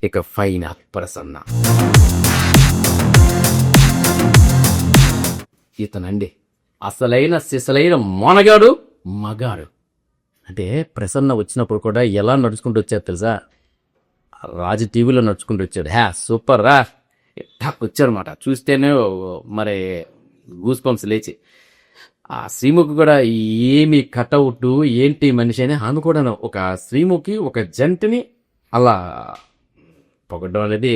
ఇక ఫైనల్ ప్రసన్న. ఇతనండి అసలైన సిసలైన మొనగాడు మగాడు. అంటే ప్రసన్న వచ్చినప్పుడు కూడా ఎలా నడుచుకుంటూ వచ్చారు తెలుసా? రాజు టీవీలో నడుచుకుంటూ వచ్చాడు. సూపర్ రా టాక్ వచ్చారన్నమాట. చూస్తేనే మరి గూస్ బంప్స్ లేచి. ఆ శ్రీముఖి కూడా ఏమి కటౌట్ ఏంటి మనిషి అని ఆమె కూడా ఒక శ్రీముఖి ఒక జంటని అలా పొగడ్డం అనేది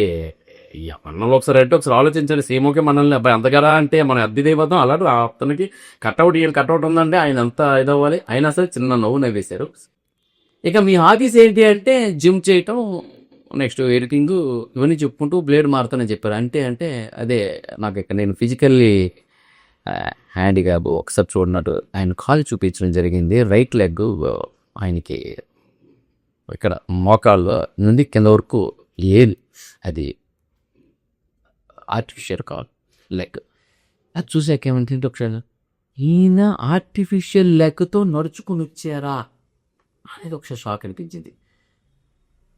మనలో ఒకసారి అంటే ఒకసారి ఆలోచించాలి. శ్రీముఖి మనల్ని అబ్బాయి అంతగారా అంటే మనం అద్దె దేవతం అలాంటి అతనికి కటౌట్ ఈయన కటౌట్ ఉందంటే ఆయన అంతా ఇదవ్వాలి. అయినా సరే చిన్న నవ్వు నవ్వేశారు. ఇక మీ హాబీస్ ఏంటి అంటే జిమ్ చేయటం, నెక్స్ట్ ఎడిటింగ్, ఇవన్నీ చెప్పుకుంటూ బ్లేడ్ మారుతానని చెప్పారు. అంటే అదే నాకు ఇక్కడ నేను ఫిజికల్లీ హ్యాండిక్యాప్ ఒకసారి చూడనట్టు ఆయన కాలు చూపించడం జరిగింది. రైట్ లెగ్ ఆయనకి ఇక్కడ మోకాళ్ళు నుండి కింద వరకు లేదు, అది ఆర్టిఫిషియల్ కాల్ లెగ్. అది చూసాక ఏమంటే ఒకసారి ఈయన ఆర్టిఫిషియల్ లెగ్తో నడుచుకుని వచ్చారా అనేది ఒకసారి షాక్ అనిపించింది.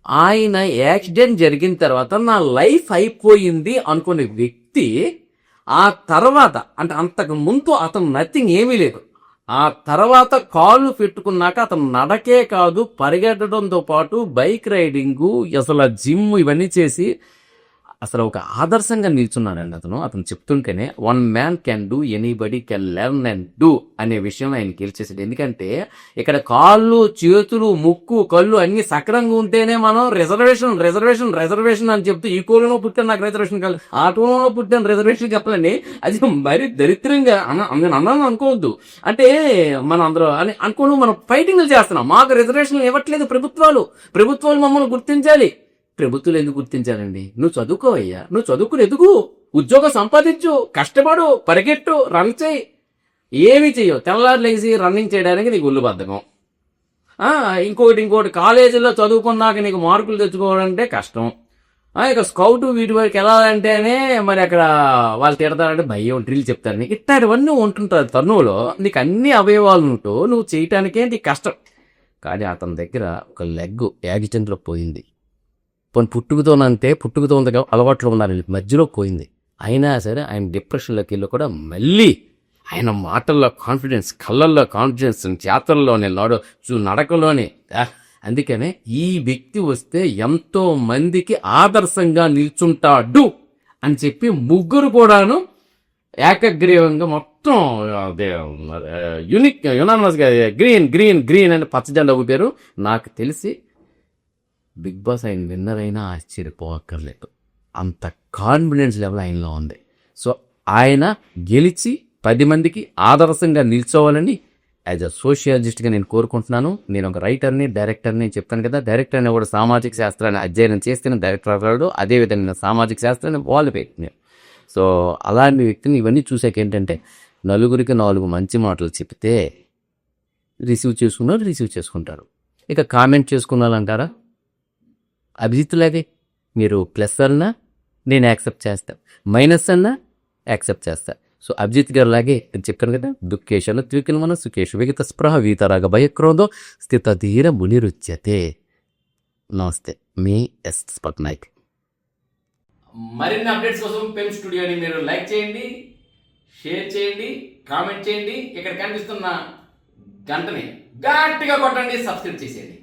ఆయన యాక్సిడెంట్ జరిగిన తర్వాత నా లైఫ్ అయిపోయింది అనుకునే వ్యక్తి ఆ తర్వాత అంటే అంతకు ముందు అతను నథింగ్ ఏమీ లేదు. ఆ తర్వాత కాళ్ళు పెట్టుకున్నాక అతను నడకే కాదు పరిగెట్టడంతో పాటు బైక్ రైడింగు అసలు జిమ్ ఇవన్నీ చేసి అసలు ఒక ఆదర్శంగా నిల్చున్నాడండి అతను చెప్తుంటేనే one man can do anybody can learn and do అనే విషయం ఆయన గెలిచేసాడు. ఎందుకంటే ఇక్కడ కాళ్ళు చేతులు ముక్కు కళ్ళు అన్ని సక్రంగా ఉంటేనే మనం రిజర్వేషన్ అని చెప్తూ ఈ కూలలో పుట్టాను నాకు రిజర్వేషన్ కాదు, ఆ టూలో పుట్టాను రిజర్వేషన్ చెప్పాలని అది మరి దరిద్రంగా నేను అన్నాను అనుకోవద్దు. అంటే మనం అందరూ అని అనుకోను మనం ఫైటింగ్లు చేస్తున్నాం. మాకు రిజర్వేషన్లు ఇవ్వట్లేదు ప్రభుత్వాలు మమ్మల్ని గుర్తించాలి. ప్రభుత్వాలు ఎందుకు గుర్తించాలండి? నువ్వు చదువుకోవయ్యా, నువ్వు చదువుకుని ఎదుగు, ఉద్యోగం సంపాదించు, కష్టపడు, పరిగెట్టు, రన్ చేయి, ఏమి చెయ్యవు. తెల్లారు లేచి రన్నింగ్ చేయడానికి నీకు ఒళ్ళు బద్ధకం. ఇంకోటి కాలేజీలో చదువుకున్నాక నీకు మార్కులు తెచ్చుకోవాలంటే కష్టం. ఇక స్కౌట్ వీటి వరకు వెళ్ళాలంటేనే మరి అక్కడ వాళ్ళు తిడతారంటే భయం డ్రిల్ చెప్తారు. నీకు ఇట్లాంటివన్నీ ఉంటుంటారు తరుణంలో నీకు అన్ని అవయవాలు ఉంటూ నువ్వు చేయటానికే నీకు కష్టం. కానీ అతని దగ్గర ఒక లెగ్ యాక్సిడెంట్లో పోయింది. పుట్టుకతో ఉంది అలవాట్లు ఉన్నారు, మధ్యలో పోయింది. అయినా సరే ఆయన డిప్రెషన్లోకి వెళ్ళి కూడా మళ్ళీ ఆయన మాటల్లో కాన్ఫిడెన్స్, కళ్ళల్లో కాన్ఫిడెన్స్, చేతల్లోనే నడకలోనే. అందుకనే ఈ వ్యక్తి వస్తే ఎంతో మందికి ఆదర్శంగా నిల్చుంటాడు అని చెప్పి ముగ్గురు కూడాను ఏకగ్రీవంగా మొత్తం యునానిమస్గా గ్రీన్ అని పచ్చజెండా ఊపారు. నాకు తెలిసి బిగ్ బాస్ ఆయన విన్నర్ అయినా ఆశ్చర్యపోక్కర్లేదు, అంత కాన్ఫిడెన్స్ లెవెల్ ఆయనలో ఉంది. సో ఆయన గెలిచి 10 మందికి ఆదర్శంగా నిల్చోవాలని యాజ్ అ సోషియాలజిస్ట్గా నేను కోరుకుంటున్నాను. నేను ఒక రైటర్ని, డైరెక్టర్ని చెప్పాను కదా. డైరెక్టర్ అని కూడా సామాజిక శాస్త్రాన్ని అధ్యయనం చేస్తేనే డైరెక్టర్ అవ్వడు. అదేవిధంగా సామాజిక శాస్త్రాన్ని వాళ్ళు పెట్టినారు. సో అలాంటి వ్యక్తిని ఇవన్నీ చూసాక ఏంటంటే నలుగురికి 4 మంచి మాటలు చెప్తే రిసీవ్ చేసుకుంటారు. ఇక కామెంట్ చేసుకున్నారంటారా? అభిజిత్ లాగే మీరు ప్లస్ అన్నా నేను యాక్సెప్ట్ చేస్తాను, మైనస్ అన్నా యాక్సెప్ట్ చేస్తాను. సో అభిజిత్ గారు లాగే చెప్పాను కదా, దుఃఖేశను త్రికిల్మన సుఖేషు విగత స్పృహ వీతరాగ భయక్రోధో స్థితధీర మునిరుచ్యతే. నమస్తే, మీ ఎస్ పట్నాయక్. మరిన్ని అప్డేట్స్ కోసం పెన్ స్టూడియోని మీరు లైక్ చేయండి, షేర్ చేయండి, కామెంట్ చేయండి. ఇక్కడ కనిపిస్తున్న గంటని గట్టిగా కొట్టండి, సబ్స్క్రైబ్ చేసేయండి.